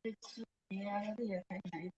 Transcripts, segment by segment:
这吃呀，这也太难。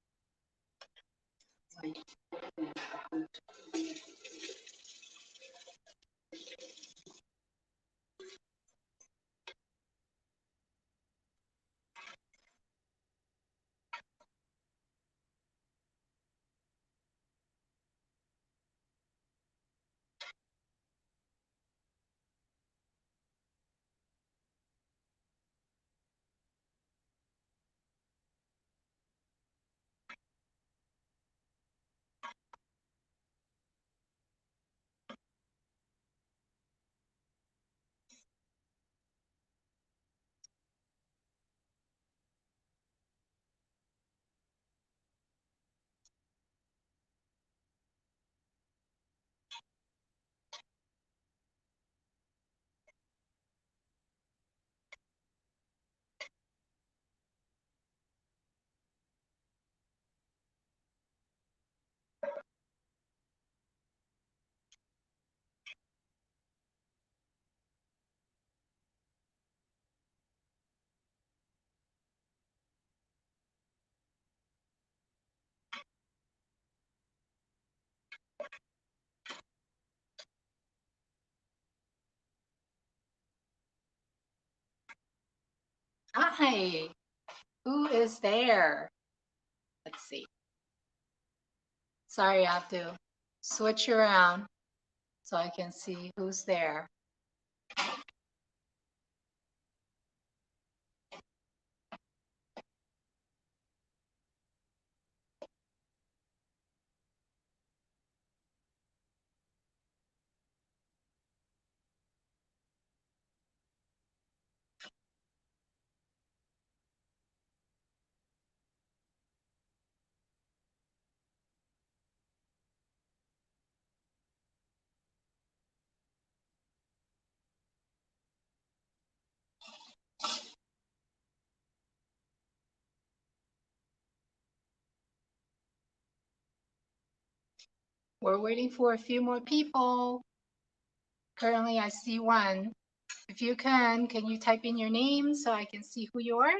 Hi, who is there? Let's see. Sorry, I have to switch around so I can see who's there. We're waiting for a few more people. Currently, I see one. If you can you type in your name so I can see who you are?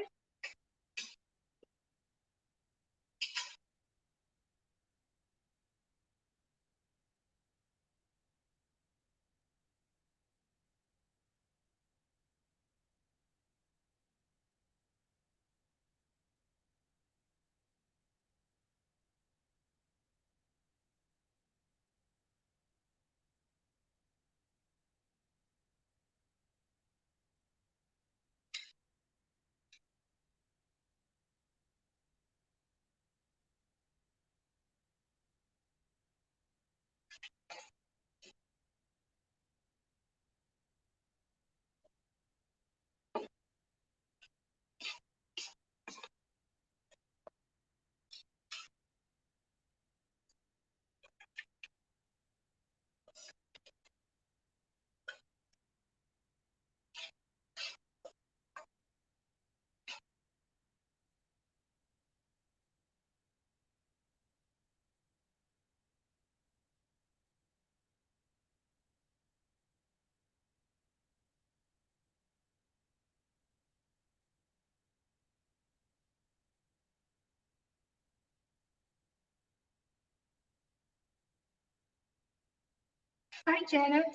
Hi, Janet.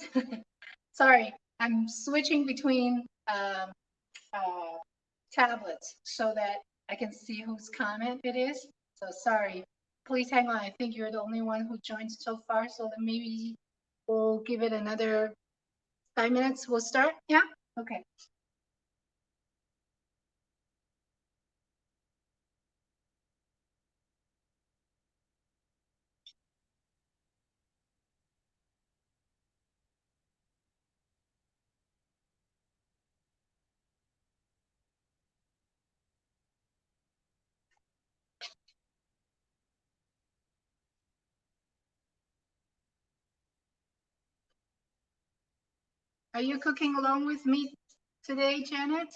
Sorry, I'm switching between tablets so that I can see whose comment it is. So sorry. Please hang on. I think you're the only one who joined so far. So then maybe we'll give it another 5 minutes. We'll start. Yeah. Okay. Are you cooking along with me today, Janet?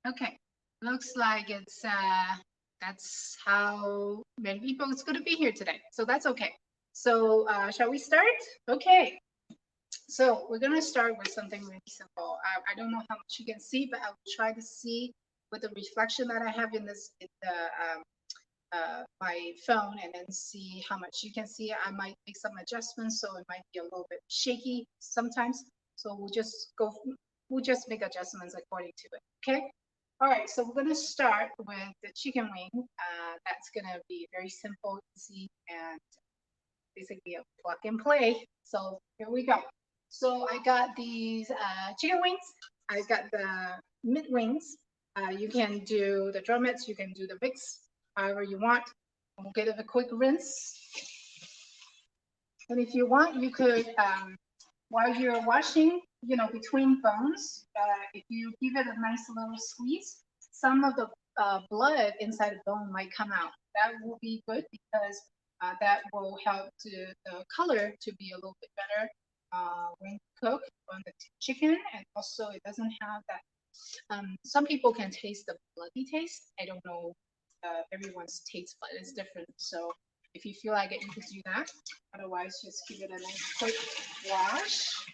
Okay, looks like it's that's how many people is going to be here today. So that's okay. So shall we start? Okay. So we're going to start with something really simple. I don't know how much you can see, but I will try to see with the reflection that I have in this in the my phone, and then see how much you can see. I might make some adjustments, so it might be a little bit shaky sometimes. So we'll just make adjustments according to it. Okay. All right. So we're gonna start with the chicken wing. That's gonna be very simple, easy, and basically a plug and play. So here we go. So I got these chicken wings. I got the mid wings. You can do the drumettes, you can do the mix, however you want. We'll give it a quick rinse. And if you want, you could, while you're washing, between bones, if you give it a nice little squeeze, some of the blood inside the bone might come out. That will be good because that will help the color to be a little bit better when you cook on the chicken, and also it doesn't have that. Some people can taste the bloody taste. I don't know, everyone's taste bud is different. So if you feel like it, you could do that. Otherwise, just give it a nice quick wash.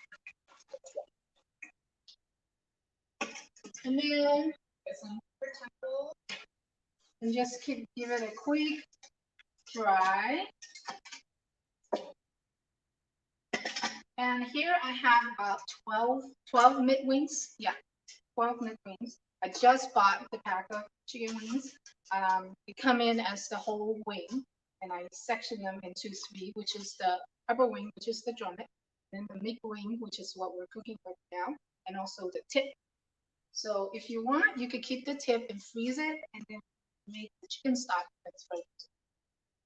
And then get some paper towel and just give it a quick dry. And here I have about 12 mid wings. Yeah, 12 mid wings. I just bought the pack of chicken wings. They come in as the whole wing, and I section them into three, which is the upper wing, which is the drummet, then the mid wing, which is what we're cooking right now, and also the tip. So if you want, you could keep the tip and freeze it, and then make the chicken stock that's right.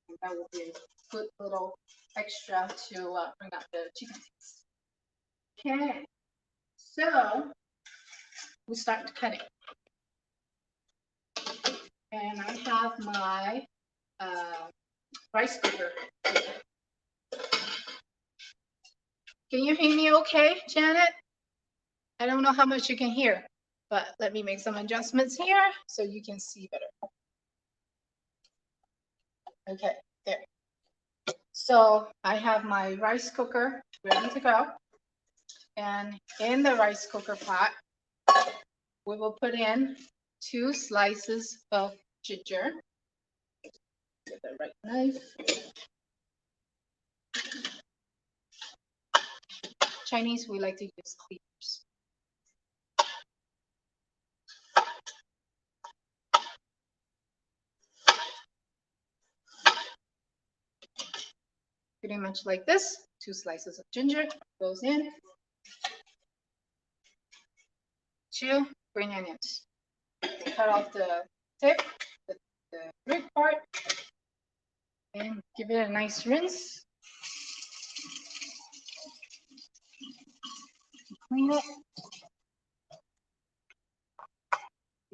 And that will be a good little extra to bring out the chicken taste. Okay, so we start cutting. And I have my rice cooker. Can you hear me okay, Janet? I don't know how much you can hear, but let me make some adjustments here so you can see better. Okay, there. So I have my rice cooker ready to go. And in the rice cooker pot, we will put in 2 slices of ginger. Get the right knife. Chinese, we like to use cleavers. Pretty much like this. 2 slices of ginger goes in. 2 green onions. Cut off the tip, the root part, and give it a nice rinse. Clean it.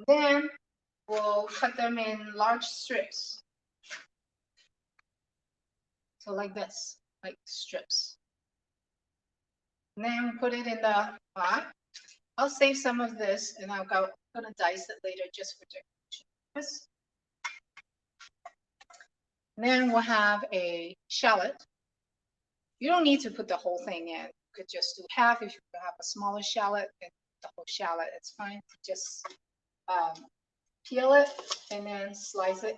Then we'll cut them in large strips. So like this, like strips. And then put it in the pot. I'll save some of this, and I'm gonna dice it later just for decoration. Then we'll have a shallot. You don't need to put the whole thing in. You could just do half. If you have a smaller shallot, and the whole shallot, it's fine. Just peel it and then slice it.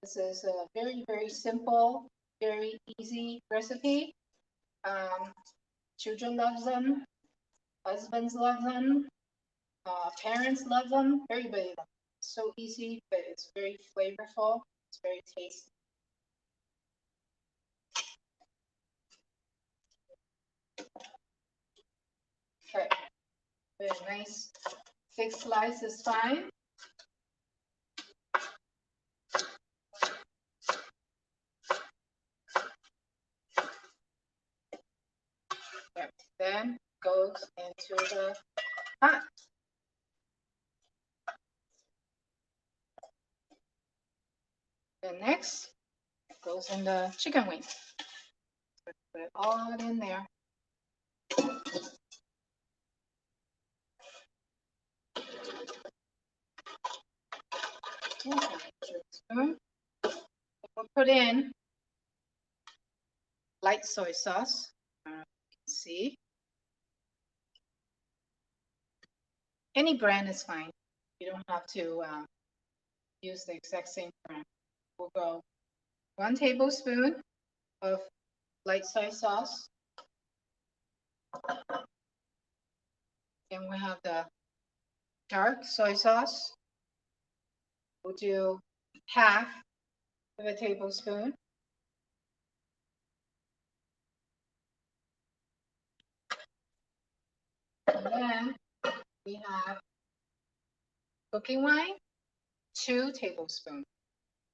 This is a very, very simple, very easy recipe. Children love them, husbands love them, parents love them, everybody loves them. So easy, but it's very flavorful. It's very tasty. Okay, very nice. Thick slice is fine. Then goes in Then next goes in the chicken wing. Put it all in there. We'll put in light soy sauce. You can see. Any brand is fine. You don't have to use the exact same brand. We'll go 1 tablespoon of light soy sauce. Then we have the dark soy sauce. We'll do half of a tablespoon. And then we have cooking wine, 2 tablespoons.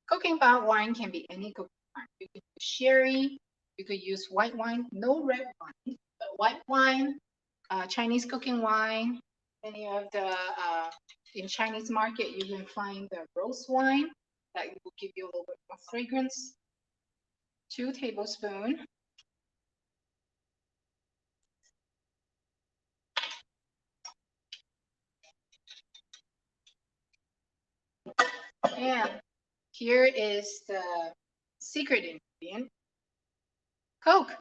Cooking wine can be any cooking wine. You could use sherry, you could use white wine, no red wine, but white wine, Chinese cooking wine, any of the, in Chinese market, you can find the rose wine that will give you a little bit more fragrance. 2 tablespoons. And here is the secret ingredient, Coke.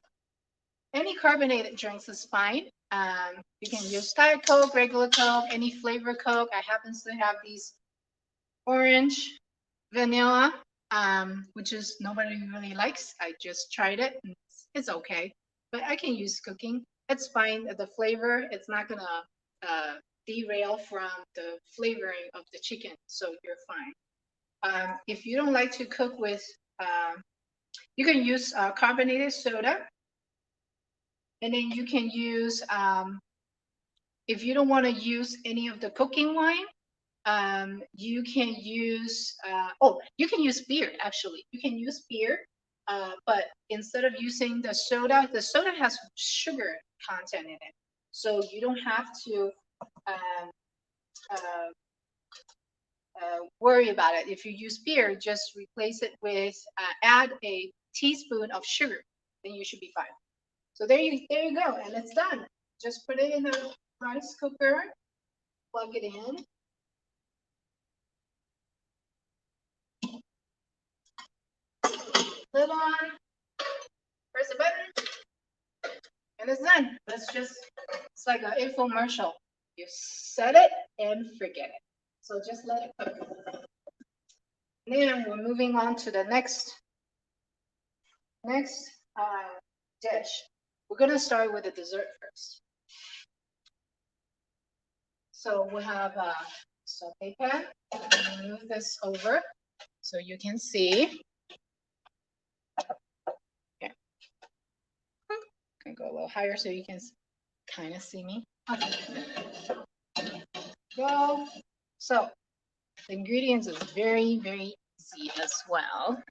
Any carbonated drinks is fine. You can use Diet Coke, regular Coke, any flavor Coke. I happen to have these orange, vanilla, which is nobody really likes. I just tried it. And it's okay, but I can use cooking. It's fine. The flavor, it's not gonna derail from the flavoring of the chicken, so you're fine. If you don't like to cook with, you can use carbonated soda. And then you can use, if you don't want to use any of the cooking wine, you can use, you can use beer, actually. You can use beer, but instead of using the soda has sugar content in it. So you don't have to worry about it. If you use beer, just replace it with, add a teaspoon of sugar, then you should be fine. So there you go, and it's done. Just put it in the rice cooker, plug it in. Lid on, press the button, and it's done. It's like an infomercial. You set it and forget it. So just let it cook. Then we're moving on to the next dish. We're gonna start with the dessert first. So we have a saute pan. Move this over so you can see. Okay. Can go a little higher so you can kind of see me. Okay. Go. So the ingredients is very, very easy as well.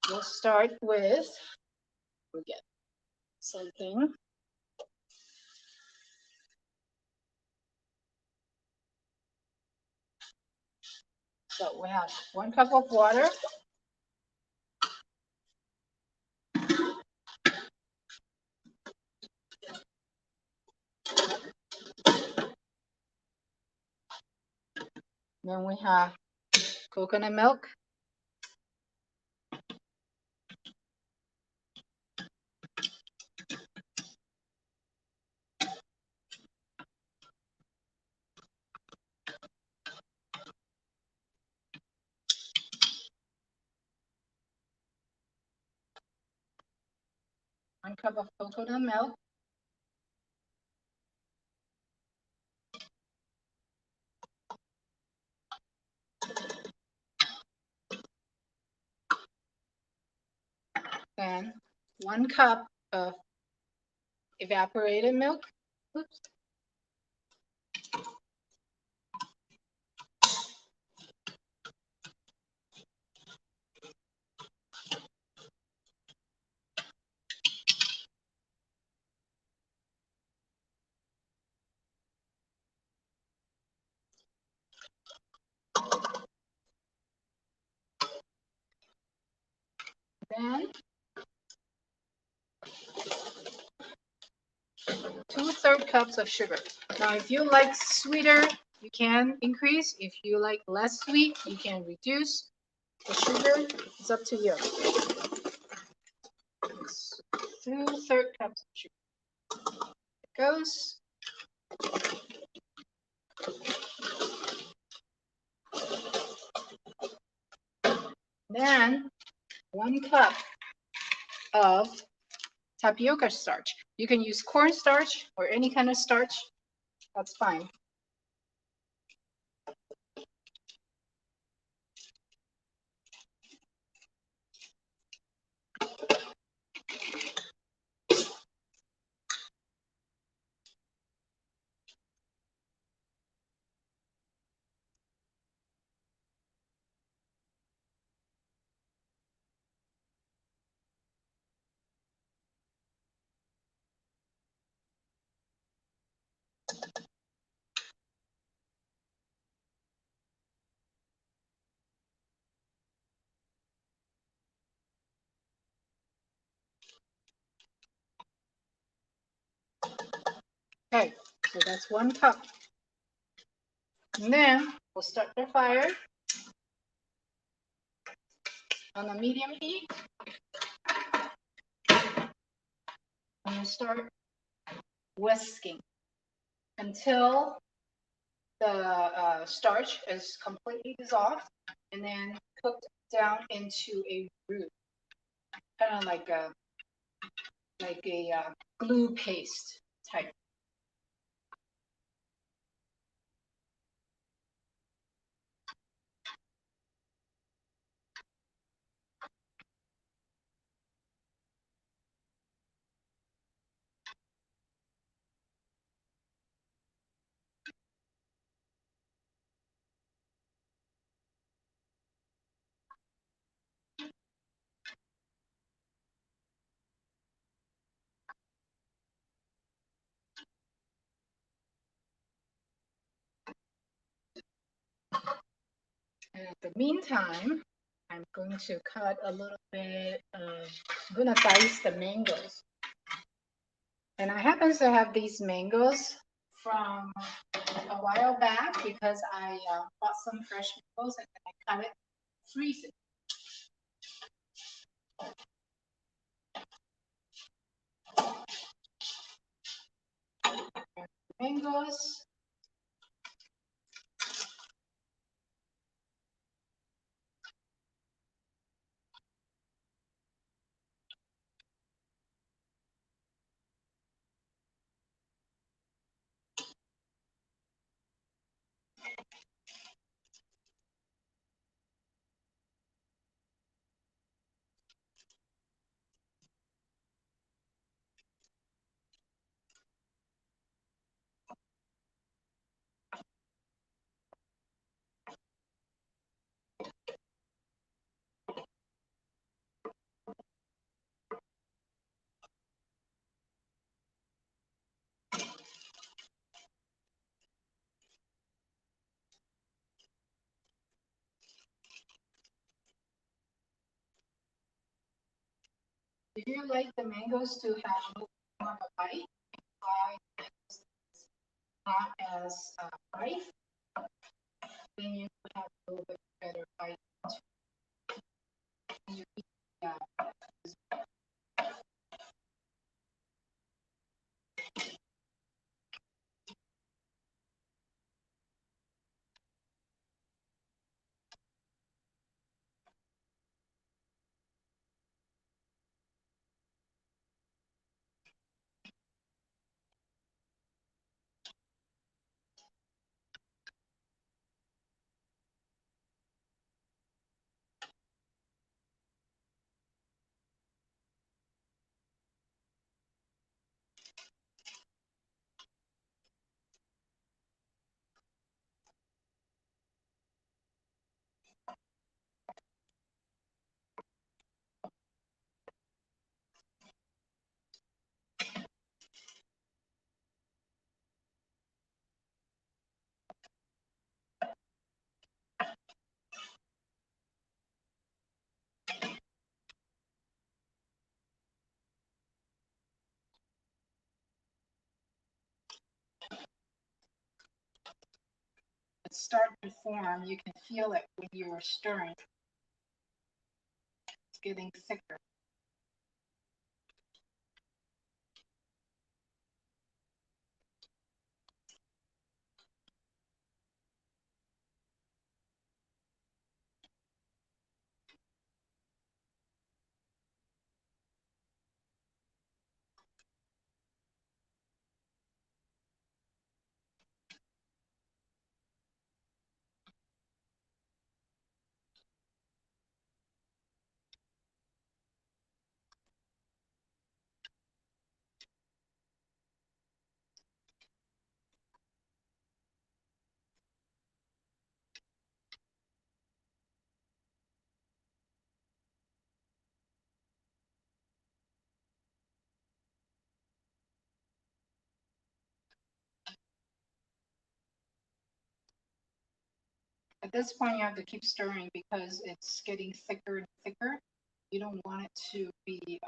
We'll start with, we get something. So we have 1 cup of water. Then we have coconut milk. One cup of coconut milk. Then 1 cup of evaporated milk. Oops. 2/3 cups of sugar. Now, if you like sweeter, you can increase. If you like less sweet, you can reduce the sugar. It's up to you. 2/3 cups of sugar. It goes. Then 1 cup of tapioca starch. You can use cornstarch or any kind of starch. That's fine. Okay, so that's 1 cup. And then we'll start the fire on a medium heat. And we'll start whisking until the starch is completely dissolved and then cooked down into a roux, kind of like a glue paste type. And at the meantime, I'm going to cut a little bit of, I'm going to dice the mangoes. And I happen to have these mangoes from a while back because I bought some fresh mangoes and then I cut it, freeze it. Mangoes. If you like the mangoes to have a little more of a bite, try not as ripe, then you have a little bit better bite. You eat, start to form. You can feel it when you're stirring. It's getting thicker. At this point, you have to keep stirring because it's getting thicker and thicker. You don't want it to be, you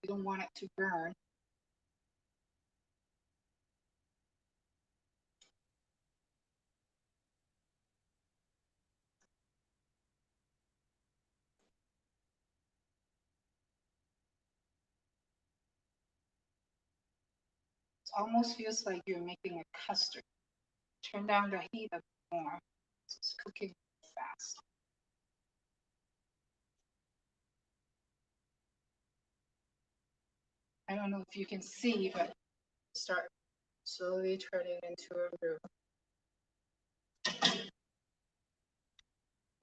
don't want it to burn. It almost feels like you're making a custard. Turn down the heat a bit more. It's cooking fast. I don't know if you can see, but start slowly turning into a roux.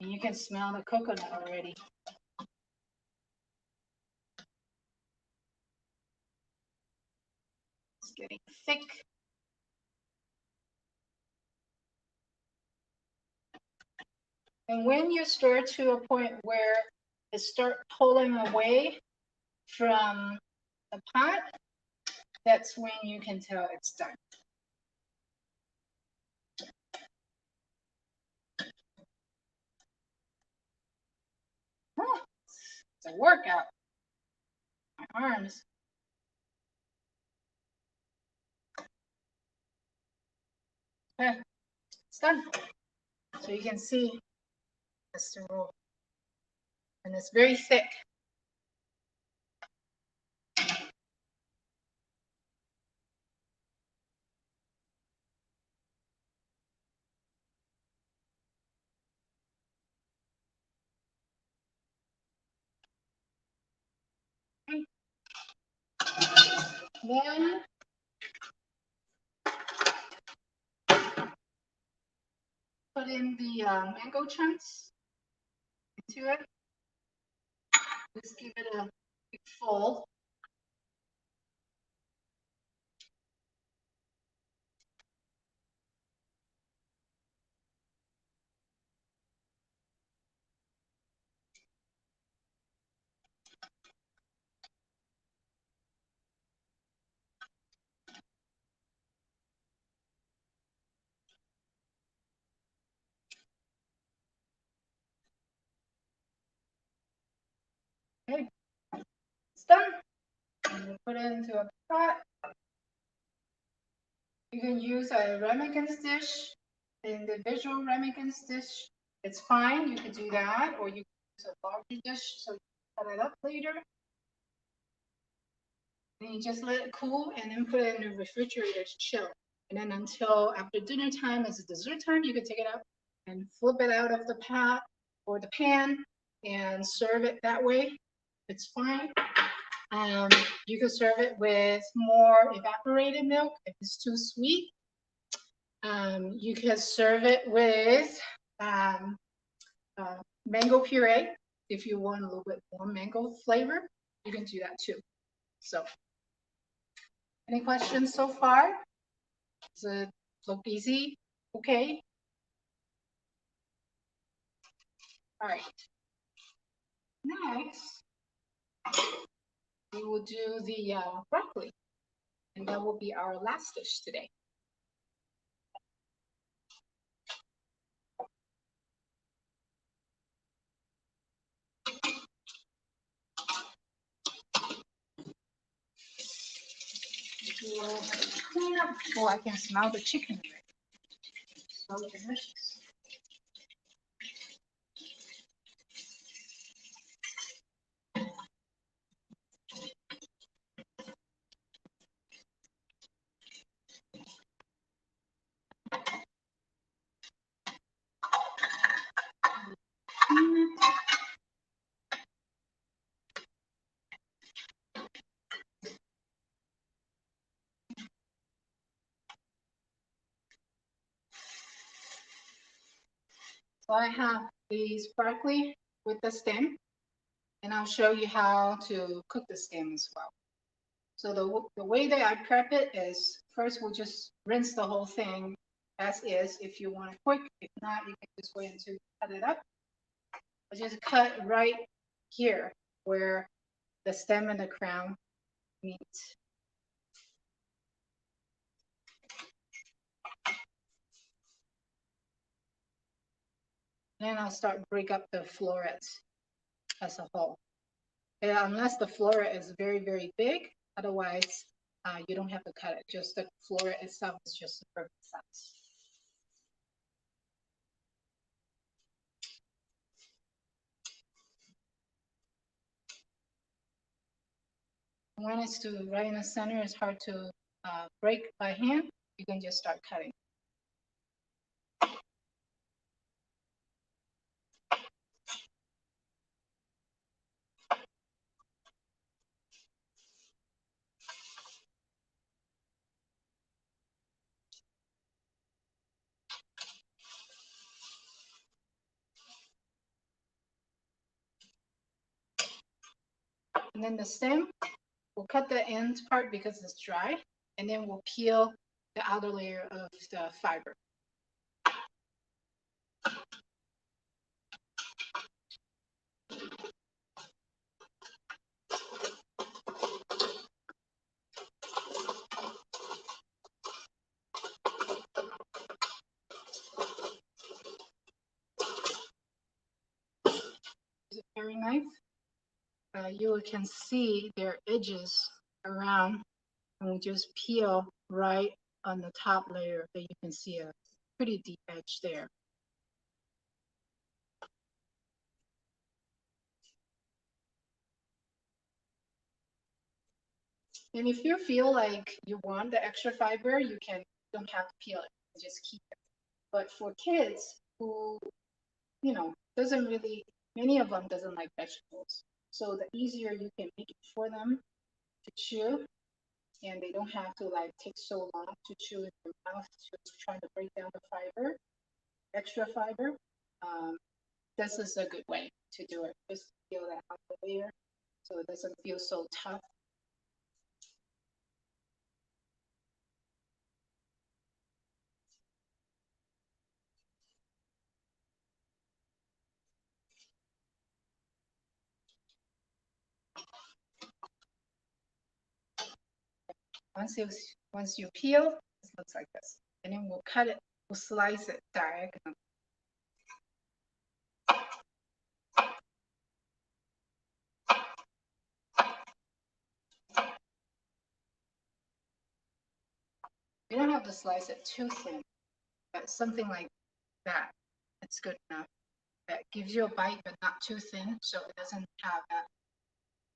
And you can smell the coconut already. It's getting thick. And when you stir to a point where it starts pulling away from the pot, that's when you can tell it's done. Oh, it's a workout. My arms. Okay, it's done. So you can see that's the roll. And it's very thick. Okay. Then put in the mango chunks into it. Just give it a big fold. Okay, it's done. And you put it into a pot. You can use a ramekins dish, individual ramekins dish. It's fine. You could do that, or you can use a larger dish so you can cut it up later. And you just let it cool and then put it in the refrigerator to chill. And then until after dinner time, as a dessert time, you can take it out and flip it out of the pot or the pan and serve it that way. It's fine. You can serve it with more evaporated milk if it's too sweet. You can serve it with mango puree if you want a little bit more mango flavor. You can do that too. So, any questions so far? Does it look easy? Okay. All right. Next, we will do the broccoli, and that will be our last dish today. Clean up. Oh, I can smell the chicken already. So delicious. So I have the sparkly with the stem, and I'll show you how to cook the stem as well. So the way that I prep it is first we'll just rinse the whole thing as is if you want it quick. If not, you can just wait until you cut it up. I just cut right here where the stem and the crown meet. Then I'll start break up the florets as a whole. And unless the floret is very, very big, otherwise you don't have to cut it. Just the floret itself is just the perfect size. When it's to right in the center, it's hard to break by hand. You can just start cutting. And then the stem, we'll cut the end part because it's dry, and then we'll peel the outer layer of the fiber. Use a paring knife. You can see their edges around, and we just peel right on the top layer that you can see a pretty deep edge there. And if you feel like you want the extra fiber, you don't have to peel it, just keep it. But for kids who, doesn't really, many of them doesn't like vegetables. So the easier you can make it for them to chew, and they don't have to like take so long to chew in their mouth to try to break down the fiber, extra fiber. This is a good way to do it. Just peel that out the layer so it doesn't feel so tough. Once you peel, it looks like this. And then we'll cut it, we'll slice it diagonally. You don't have to slice it too thin, but something like that, it's good enough. That gives you a bite, but not too thin, so it doesn't have that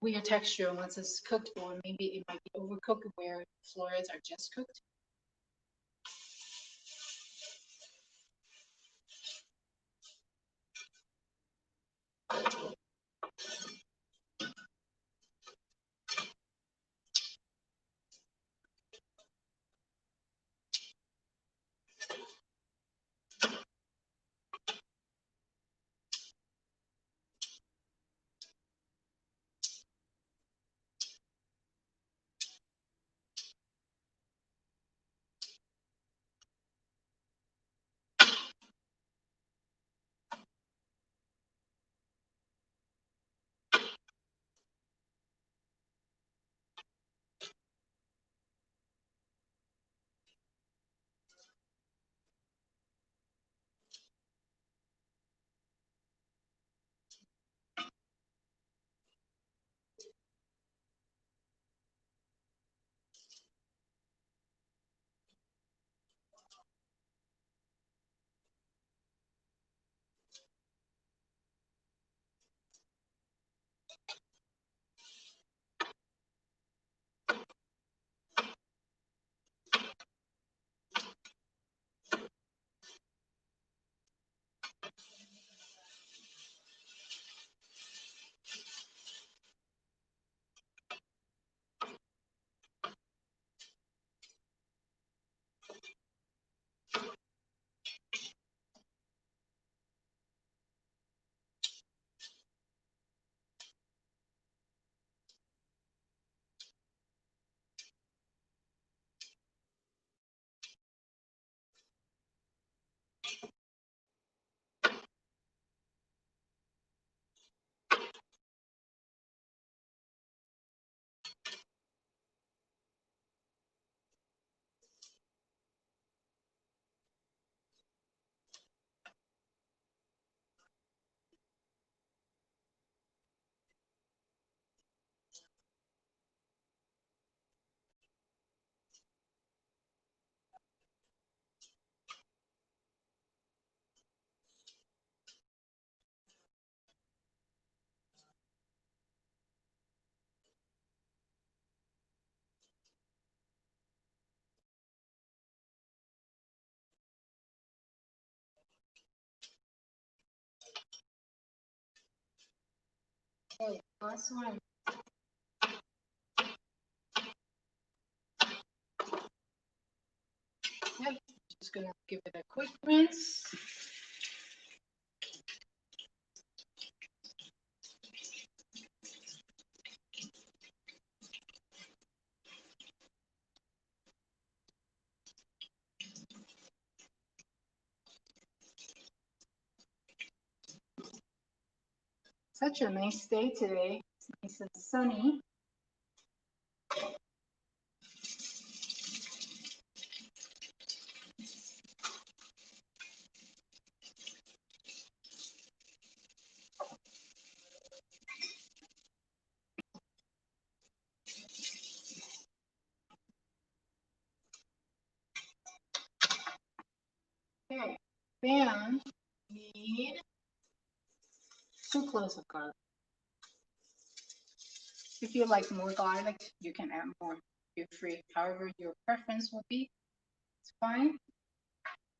weird texture once it's cooked, or maybe it might be overcooked where florets are just cooked. Okay, last one. Yep, just gonna give it a quick rinse. Such a nice day today. It's nice and sunny. Okay, then we need 2 cloves of garlic. If you like more garlic, you can add more. You're free. However your preference will be, it's fine.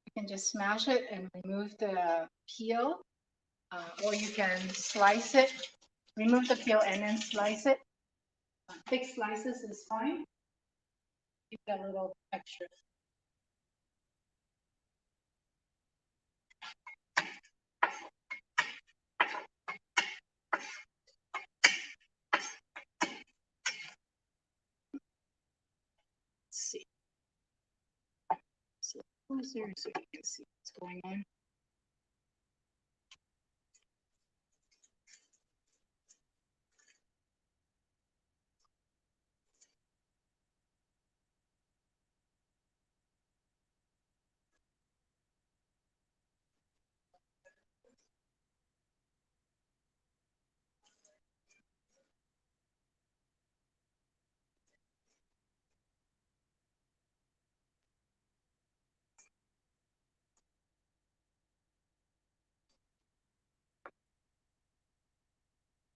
You can just smash it and remove the peel, or you can slice it, remove the peel and then slice it. Thick slices is fine. Keep that little extra. See. So closer so you can see what's going on.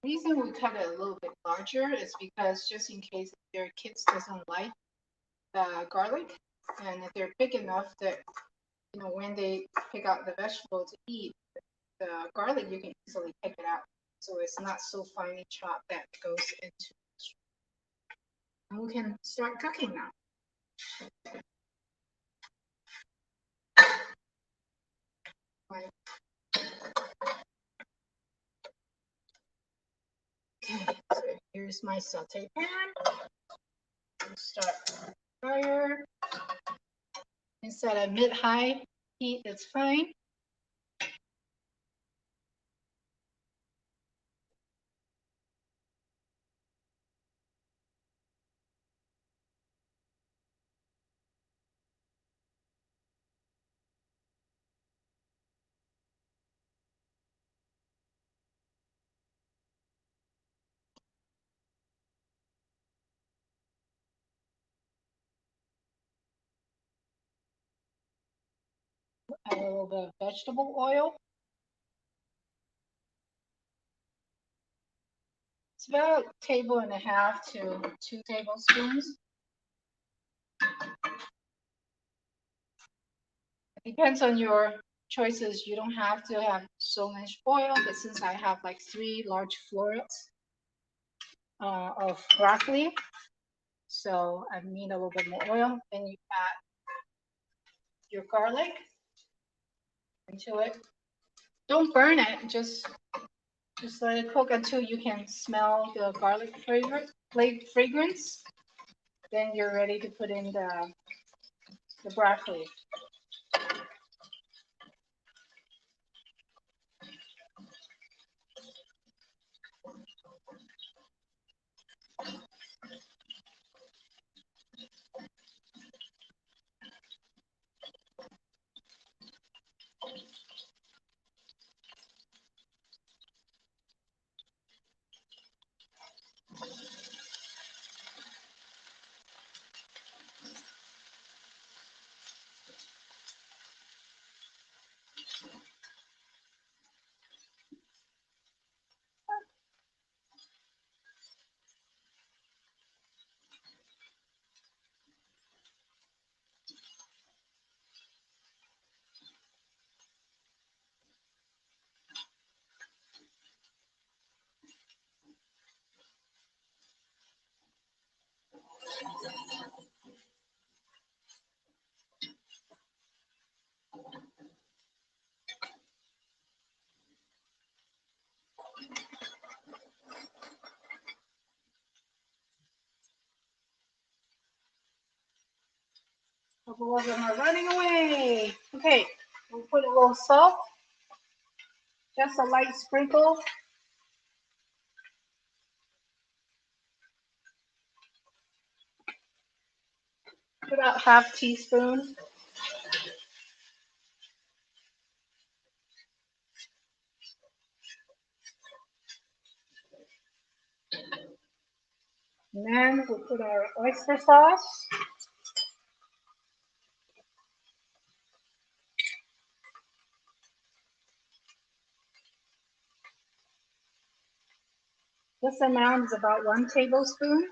The reason we cut it a little bit larger is because just in case your kids doesn't like garlic, and if they're big enough that when they pick out the vegetable to eat, the garlic you can easily pick it out, so it's not so finely chopped that goes into. And we can start cooking now. Right. Okay, so here's my saute pan. I'll start fire. Instead of mid-high heat, that's fine. Add a little bit of vegetable oil. It's about 1.5 to 2 tablespoons. It depends on your choices. You don't have to have so much oil, but since I have like 3 large florets of broccoli, so I need a little bit more oil. Then you add your garlic into it. Don't burn it, just let it cook until you can smell the garlic fragrance. Then you're ready to put in the broccoli. All of them are running away. Okay, we'll put a little salt, just a light sprinkle. About half teaspoon. And then we'll put our oyster sauce. This amount is about 1 tablespoon.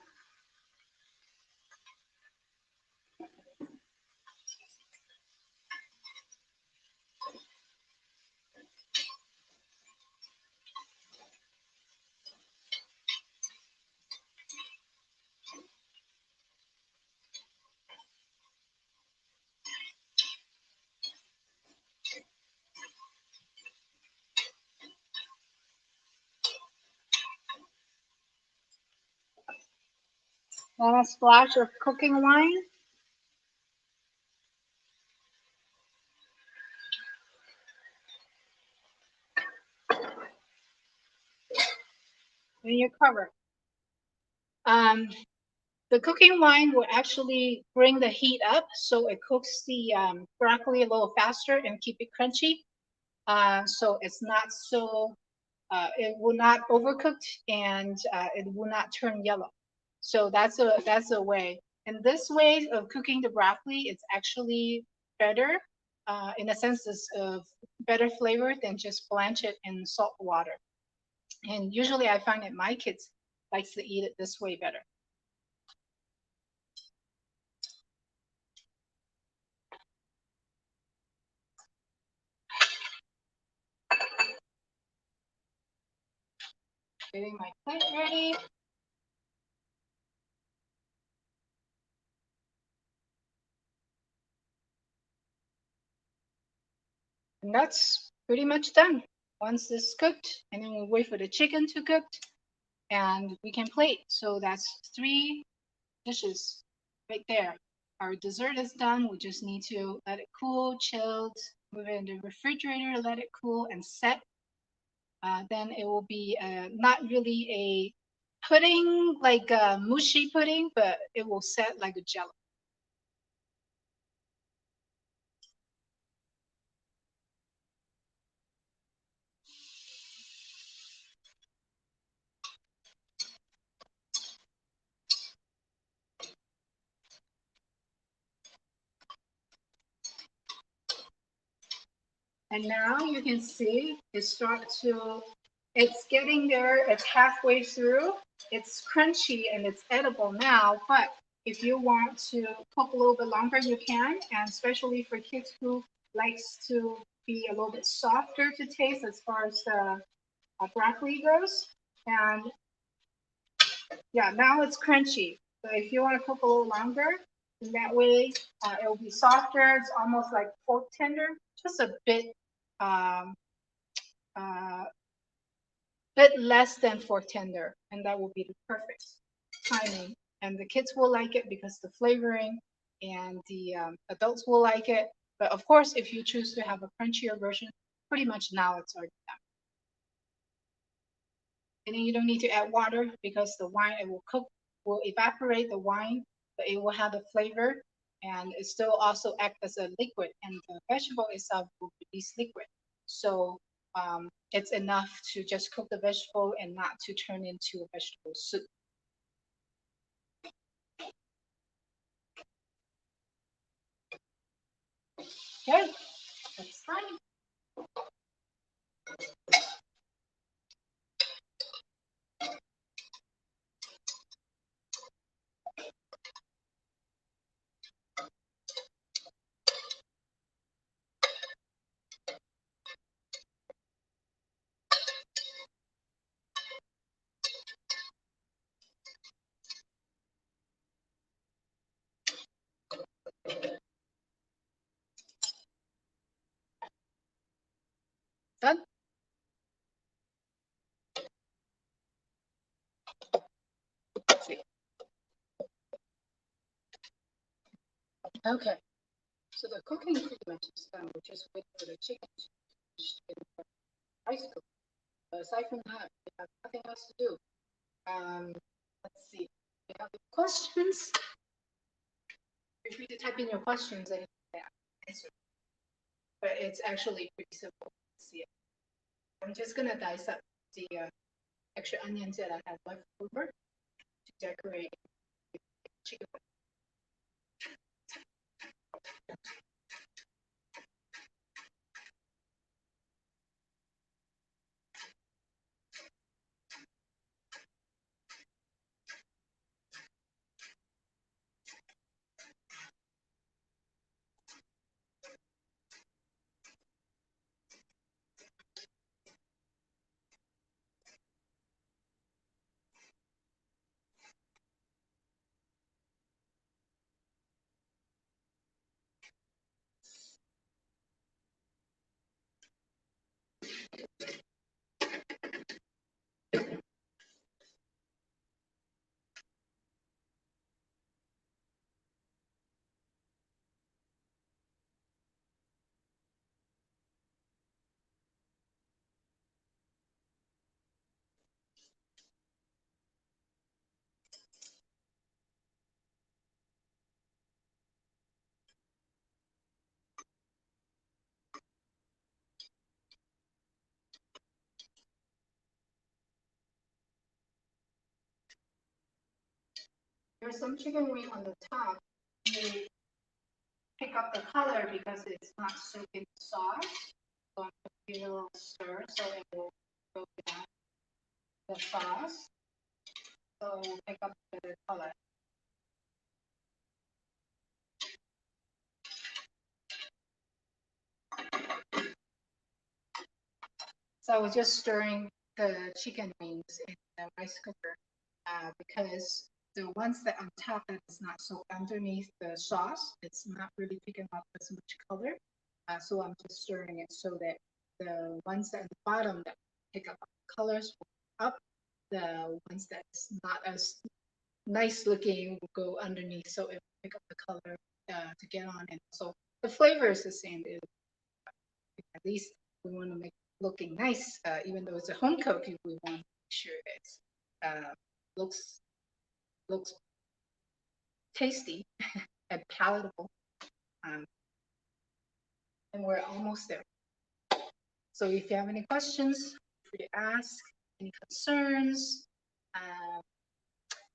And a splash of cooking wine. And you cover. The cooking wine will actually bring the heat up, so it cooks the broccoli a little faster and keep it crunchy. So it's not so, it will not overcooked and it will not turn yellow. So that's a way. And this way of cooking the broccoli, it's actually better in a sense of better flavor than just blanch it in salt water. And usually I find that my kids likes to eat it this way better. Getting my plate ready. And that's pretty much done. Once this is cooked, and then we'll wait for the chicken to cook, and we can plate. So that's 3 dishes right there. Our dessert is done. We just need to let it cool, chilled, move it in the refrigerator, let it cool and set. Then it will be not really a pudding, like a mushy pudding, but it will set like a jello. And now you can see it start to, it's getting there, it's halfway through. It's crunchy and it's edible now, but if you want to cook a little bit longer, you can, and especially for kids who likes to be a little bit softer to taste as far as the broccoli goes. And yeah, now it's crunchy. So if you want to cook a little longer, in that way it will be softer. It's almost like pork tender, just a um, uh, bit less than pork tender, and that will be the perfect timing. And the kids will like it because the flavoring, and the adults will like it. But of course, if you choose to have a crunchier version, pretty much now it's already done. And then you don't need to add water because the wine, it will cook, will evaporate the wine, but it will have the flavor, and it still also act as a liquid, and the vegetable itself will release liquid. So it's enough to just cook the vegetable and not to turn into a vegetable soup. Okay, that's fine. Done. Okay. So the cooking pretty much is done. We just wait for the chicken to finish in the rice cooker. But aside from that, we have nothing else to do. Let's see. If you have any questions, feel free to type in your questions and answer. But it's actually pretty simple. See it. I'm just gonna dice up the extra onions that I have left over to decorate the chicken. There's some chicken wing on the top. You pick up the color because it's not soaked in sauce. So I'm going to give it a little stir so it will go down the sauce. So we'll pick up the color. So I was just stirring the chicken wings in the rice cooker because the ones that on top that is not so underneath the sauce, it's not really picking up as much color. So I'm just stirring it so that the ones that at the bottom that pick up colors will up. The ones that's not as nice looking will go underneath, so it will pick up the color to get on. And so the flavor is the same. At least we want to make it looking nice, even though it's a home cook. We want to make sure it looks tasty and palatable. And we're almost there. So if you have any questions, feel free to ask. Any concerns,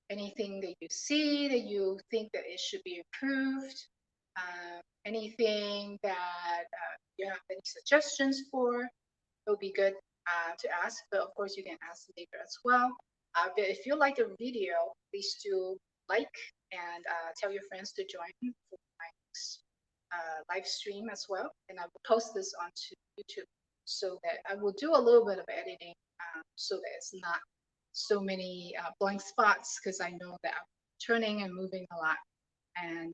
anything that you see that you think that it should be improved, anything that you have any suggestions for, it will be good to ask. But of course, you can ask later as well. But if you like the video, please do like and tell your friends to join for my next live stream as well. And I will post this onto YouTube so that I will do a little bit of editing so that it's not so many blank spots, because I know that I'm turning and moving a lot. And,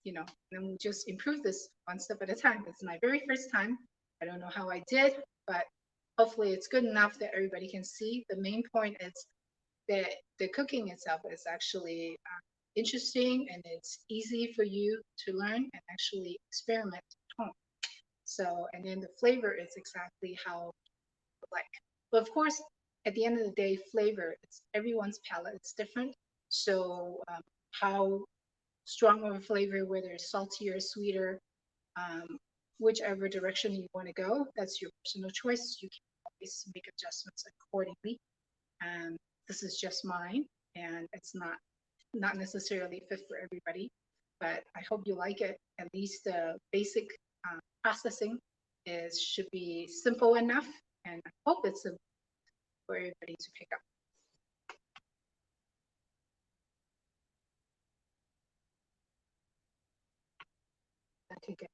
then we'll just improve this one step at a time. It's my very first time. I don't know how I did, but hopefully it's good enough that everybody can see. The main point is that the cooking itself is actually interesting and it's easy for you to learn and actually experiment at home. So, and then the flavor is exactly how you like. But of course, at the end of the day, flavor, it's everyone's palate, it's different. So how strong of a flavor, whether it's saltier, sweeter, whichever direction you want to go, that's your personal choice. You can always make adjustments accordingly. This is just mine, and it's not necessarily fit for everybody, but I hope you like it. At least the basic processing should be simple enough, and I hope it's simple for everybody to pick up. Okay, good.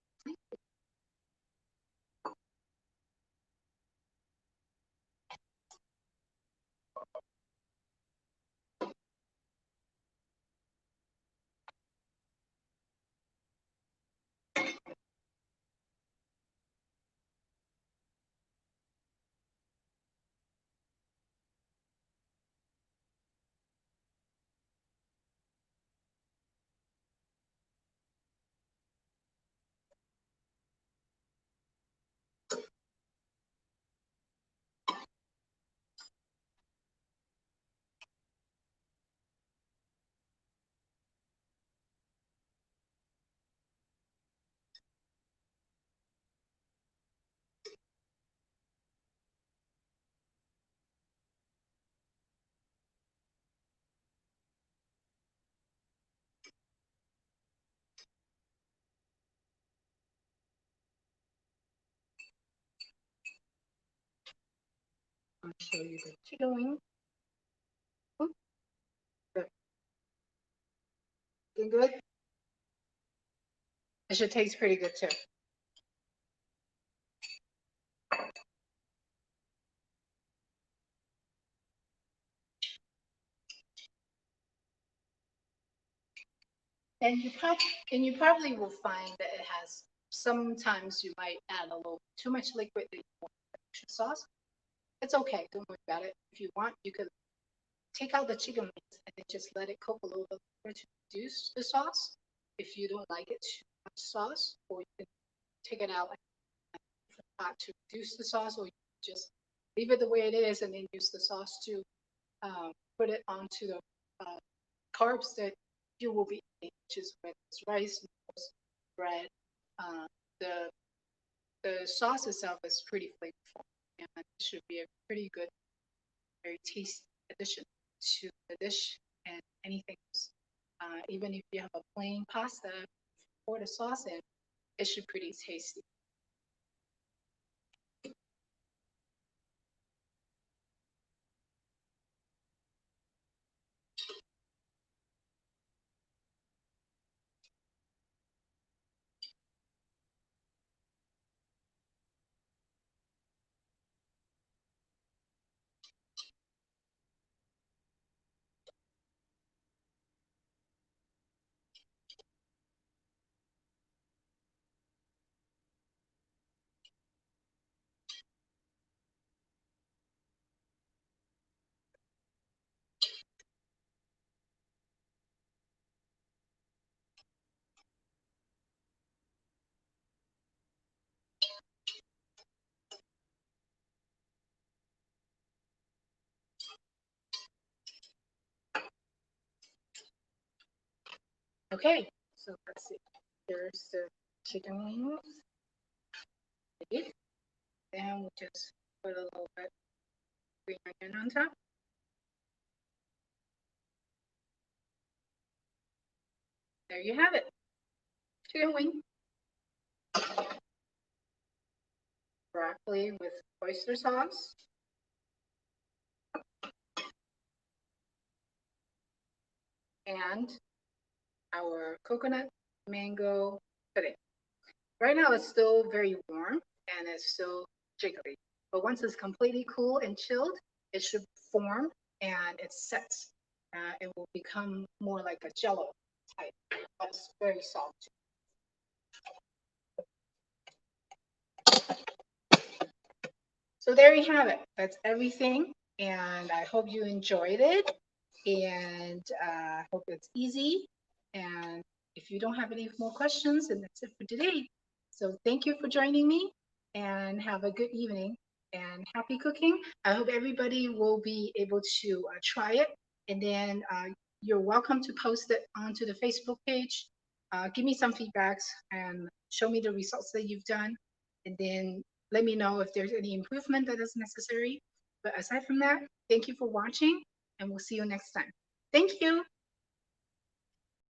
I'll show you the chicken wing. Oh, good. Looking good. It should taste pretty good too. And you probably will find that it has, sometimes you might add a little too much liquid that you want extra sauce. It's okay, don't worry about it. If you want, you could take out the chicken wings and then just let it cook a little bit longer to reduce the sauce. If you don't like it too much sauce, or you can take it out to reduce the sauce, or you just leave it the way it is and then use the sauce to put it onto the carbs that you will be eating, which is whether it's rice, noodles, bread. Uh, the the sauce itself is pretty flavorful, and it should be a pretty good, very tasty addition to the dish and anything else. Even if you have a plain pasta, pour the sauce in, it should be pretty tasty. Okay, so let's see. Here's the chicken wings. Then we'll just put a little bit of green onion on top. There you have it. Chicken wing. Broccoli with oyster sauce. And our coconut mango pudding. Right now it's still very warm and it's still jiggly. But once it's completely cool and chilled, it should form and it sets. It will become more like a jello type. That's very soft. So there you have it. That's everything. And I hope you enjoyed it. And I hope it's easy. And if you don't have any more questions, then that's it for today. So thank you for joining me and have a good evening and happy cooking. I hope everybody will be able to try it. And then you're welcome to post it onto the Facebook page. Give me some feedbacks and show me the results that you've done. And then let me know if there's any improvement that is necessary. But aside from that, thank you for watching and we'll see you next time. Thank you.